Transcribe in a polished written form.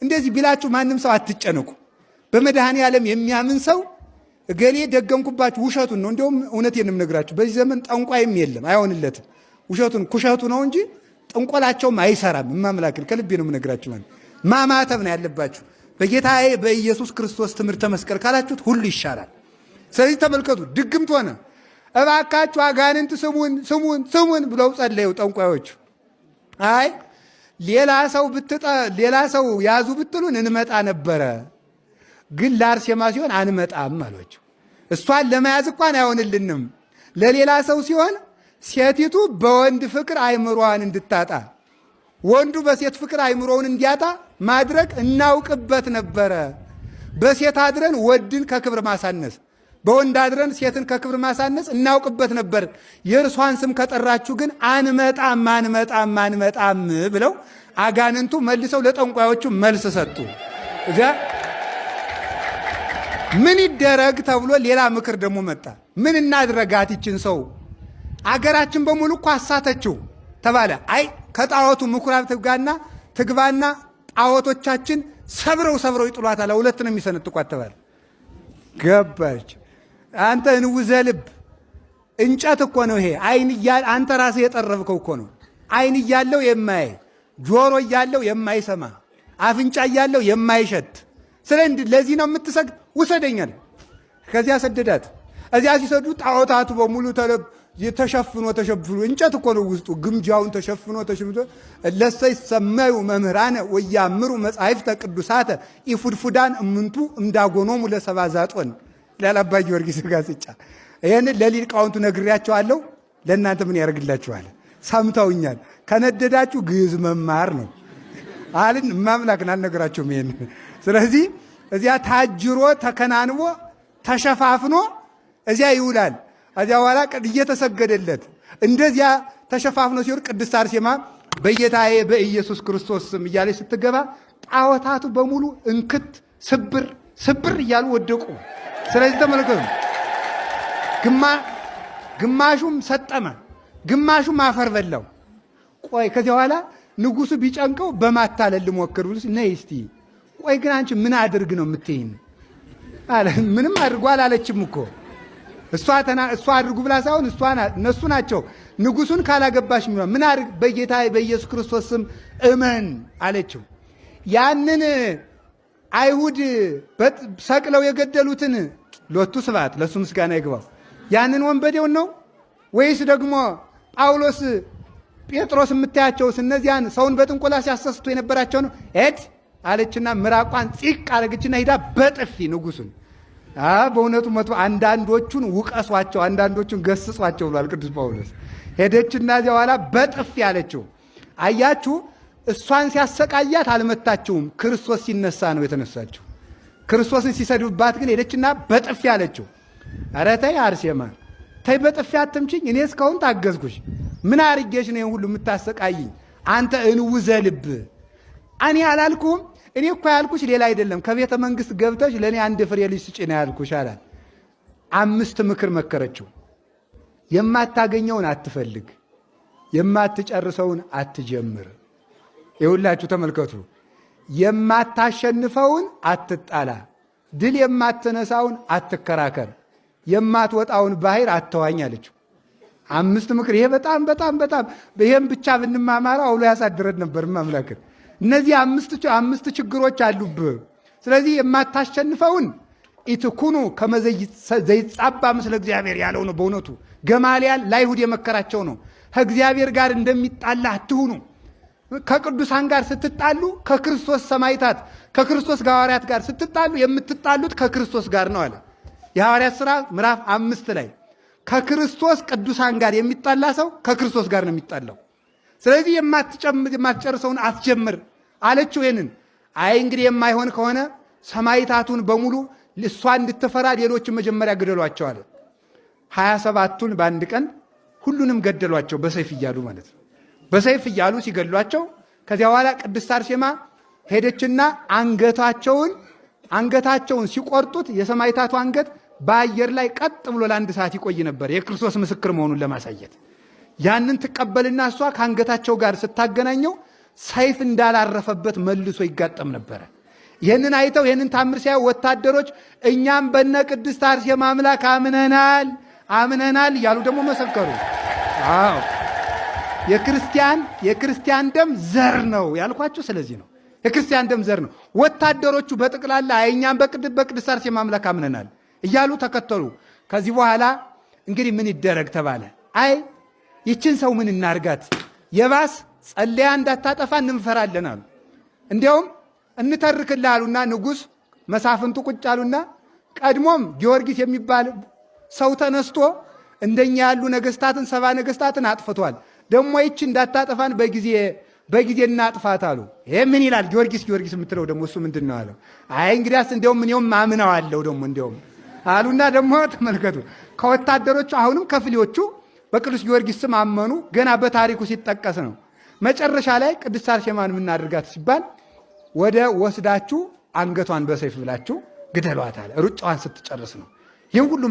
እንደዚህ ቢላችሁ ማንም ሰው አትጨነቁ። በመድኃኔ ዓለም የሚያምን ሰው እገሌ ደገምኩባችሁ ውሸቱን ነው። እንደውም እውነቴን እነግራችሁ በዚህ ዘመን ጠንቋይም የለም፣ አይሆንለትም። ውሸቱን ኩሸቱ ነው እንጂ ጥንቆላቸውም አይሰራም። እማምላክን ከልቤ ነው የምነግራችሁ። ማለት ማማተብ ነው ያለባችሁ። በጌታዬ በኢየሱስ ክርስቶስ ትምህርተ መስቀል ካላችሁት ሁሉ ይሻላል። ስለዚህ ተመልከቱ፣ ድግምት ሆነ። እባካችሁ አጋንንት ስሙን ስሙን ስሙን ብለው ጸለዩ ጠንቋዮቹ። አይ ሌላ ሰው ያዙ ብትሉን እንመጣ ነበረ፣ ግን ለአርሴማ ሲሆን አንመጣም አሏቸው። እሷን ለመያዝ እንኳን አይሆንልንም። ለሌላ ሰው ሲሆን ሴቲቱ በወንድ ፍቅር አይምሮዋን እንድታጣ፣ ወንዱ በሴት ፍቅር አይምሮውን እንዲያጣ ማድረግ እናውቅበት ነበረ። በሴት አድረን ወንድን ከክብር ማሳነስ፣ በወንድ አድረን ሴትን ከክብር ማሳነስ እናውቅበት ነበር። የእርሷን ስም ከጠራችሁ ግን አንመጣም አንመጣም አንመጣም ብለው አጋንንቱ መልሰው ለጠንቋዮቹ መልስ ሰጡ። እዚያ ምን ይደረግ ተብሎ ሌላ ምክር ደግሞ መጣ። ምን እናድረጋት ይችን ሰው? አገራችን በሙሉ እኮ አሳተችው ተባለ። አይ ከጣዖቱ ምኩራብ ትግባና ጣዖቶቻችን ሰብረው ይጥሏታል፣ ሁለት ነው የሚሰነጥቋት ተባለ። ገባች። አንተ እንውዘ ልብ እንጨት እኮ ነው ይሄ። አይን አንተ ራስህ የጠረብከው እኮ ነው። አይን እያለው የማያይ፣ ጆሮ እያለው የማይሰማ፣ አፍንጫ እያለው የማይሸት፣ ለዚህ ነው የምትሰግድ? ውሰደኛል። ከዚያ ሰደዳት። እዚያ ሲሰዱ ጣዖታቱ በሙሉ ተሸፍኖ እንጨት እኮ ነው ውስጡ። ግምጃውን ተሸፍኖ ለሰይ ሰማዩ መምህራነ ወያምሩ መጻሕፍተ ቅዱሳተ ኢፉድፉዳን እምንቱ እንዳጎኖሙ ለሰባ ዛጦን ለአባ ጊዮርጊስ ጋስጫ። ይህን ለሊቃውንቱ ነግሬያቸዋለሁ። ለእናንተ ምን ያደርግላችኋል? ሰምተውኛል። ከነደዳችሁ ግዕዝ መማር ነው አልን። ማምላክን አልነገራቸውም ይሄን። ስለዚህ እዚያ ታጅሮ ተከናንቦ ተሸፋፍኖ እዚያ ይውላል። እዚያ በኋላ እየተሰገደለት እንደዚያ ተሸፋፍኖ ሲሆን ቅድስት አርሴማ በጌታዬ በኢየሱስ ክርስቶስ ስም እያለች ስትገባ ጣዖታቱ በሙሉ እንክት ስብር እያሉ ወደቁ። ስለዚህ ተመልከቱ፣ ግማሹም ሰጠመ፣ ግማሹም አፈር በላው። ቆይ ከዚያ በኋላ ንጉሱ ቢጨንቀው በማታለል ልሞክር ብሎ ነይ እስቲ ቆይ ግን አንቺ ምን አድርግ ነው የምትይኝ አለ። ምንም አድርጎ አላለችም እኮ እሷ አድርጉ ብላ ሳይሆን እነሱ ናቸው ንጉሱን ካላገባሽ ምን አድርግ፣ በጌታ በኢየሱስ ክርስቶስ ስም እመን አለችው። ያንን አይሁድ ሰቅለው የገደሉትን ሎቱ ስብሐት ለሱ ምስጋና ይግባው፣ ያንን ወንበዴውን ነው ወይስ ደግሞ ጳውሎስ ጴጥሮስ የምታያቸውስ እነዚያን ሰውን በጥንቆላ ሲያሰስቱ የነበራቸው ነው? ሄድ አለችና ምራቋን ፂቅ አረገችና ሂዳ በጥፊ ንጉሱን በእውነቱ አንዳንዶቹን ውቀሷቸው፣ አንዳንዶቹን ገስጿቸው ብሏል ቅዱስ ጳውሎስ። ሄደችና እዚያ በኋላ በጥፊ አለችው። አያችሁ፣ እሷን ሲያሰቃያት አልመታችውም። ክርስቶስ ሲነሳ ነው የተነሳችው። ክርስቶስን ሲሰድብባት ግን ሄደችና በጥፊ አለችው። ኧረ ተይ አርሴማ ተይ፣ በጥፊ አትምችኝ። እኔ እስካሁን ታገዝኩሽ። ምን አርጌሽ ነው ሁሉ የምታሰቃይኝ? አንተ እንውዘ ልብ። እኔ አላልኩም። እኔ እኮ ያልኩሽ ሌላ አይደለም። ከቤተ መንግስት ገብተሽ ለእኔ አንድ ፍሬ ልጅ ስጪ ነው ያልኩሽ አላት። 5 ምክር መከረችው። የማታገኘውን አትፈልግ፣ የማትጨርሰውን አትጀምር። ይሁላችሁ ተመልከቱ። የማታሸንፈውን አትጣላ፣ ድል የማትነሳውን አትከራከር፣ የማትወጣውን ባህር አትዋኝ አለችው። 5 ምክር። ይሄ በጣም በጣም በጣም ይሄም ብቻ ብንማማረው አውሎ ያሳድረን ነበር ማምላክን። እነዚህ 5 ችግሮች አሉብህ። ስለዚህ የማታሸንፈውን ኢትኩኑ ከመዘይጻባ ምስለ እግዚአብሔር ያለው ነው። በእውነቱ ገማልያል ለአይሁድ የመከራቸው ነው። ከእግዚአብሔር ጋር እንደሚጣላ አትሁኑ። ከቅዱሳን ጋር ስትጣሉ ከክርስቶስ ሰማዕታት ከክርስቶስ ሐዋርያት ጋር ስትጣሉ የምትጣሉት ከክርስቶስ ጋር ነው አለ የሐዋርያት ሥራ ምዕራፍ 5 ላይ። ከክርስቶስ ቅዱሳን ጋር የሚጣላ ሰው ከክርስቶስ ጋር ነው የሚጣላው። ስለዚህ የማትጨርሰውን አትጀምር አለችው። ይሄንን አይ እንግዲህ የማይሆን ከሆነ ሰማዕታቱን በሙሉ እሷ እንድትፈራ ሌሎችን መጀመሪያ ገደሏቸው አለ። 27ቱን በአንድ ቀን ሁሉንም ገደሏቸው፣ በሰይፍ እያሉ ማለት ነው። በሰይፍ እያሉ ሲገድሏቸው ከዚያ በኋላ ቅድስት አርሴማ ሄደችና አንገታቸውን ሲቆርጡት የሰማዕታቱ አንገት በአየር ላይ ቀጥ ብሎ ለ1 ሰዓት ይቆይ ነበር፣ የክርስቶስ ምስክር መሆኑን ለማሳየት። ያንን ትቀበልና እሷ ከአንገታቸው ጋር ስታገናኘው ሰይፍ እንዳላረፈበት መልሶ ይጋጠም ነበረ። ይህንን አይተው ይህንን ታምር ሲያዩ ወታደሮች እኛም በነ ቅድስት አርሴማ አምላክ አምነናል እያሉ ደግሞ መሰከሩ። አዎ የክርስቲያን ደም ዘር ነው ያልኳቸው ስለዚህ ነው። የክርስቲያን ደም ዘር ነው። ወታደሮቹ በጥቅላላ እኛም በቅድስት አርሴማ አምላክ አምነናል እያሉ ተከተሉ። ከዚህ በኋላ እንግዲህ ምን ይደረግ ተባለ። አይ ይችን ሰው ምን እናርጋት? የባስ ጸለያ እንዳታጠፋ እንፈራለን አሉ። እንዲያውም እንተርክልህ አሉና ንጉሥ መሳፍንቱ ቁጭ አሉና ቀድሞም ጊዮርጊስ የሚባል ሰው ተነስቶ እንደኛ ያሉ ነገስታትን 70 ነገስታትን አጥፍቷል። ደግሞ ይች እንዳታጠፋን በጊዜ እናጥፋት አሉ። ይሄ ምን ይላል ጊዮርጊስ የምትለው ደግሞ እሱ ምንድን ነው አለው። አይ እንግዲያስ እንደውም እኔውም አምነዋለሁ ደግሞ እንደውም አሉና ደግሞ ተመልከቱ ከወታደሮቹ አሁንም ከፍሌዎቹ በቅዱስ ጊዮርጊስ ስም አመኑ። ገና በታሪኩ ሲጠቀስ ነው። መጨረሻ ላይ ቅድስት አርሴማን የምናደርጋት ሲባል ወደ ወስዳችሁ አንገቷን በሰይፍ ብላችሁ ግደሏት አለ። ሩጫዋን ስትጨርስ ነው ይህን ሁሉ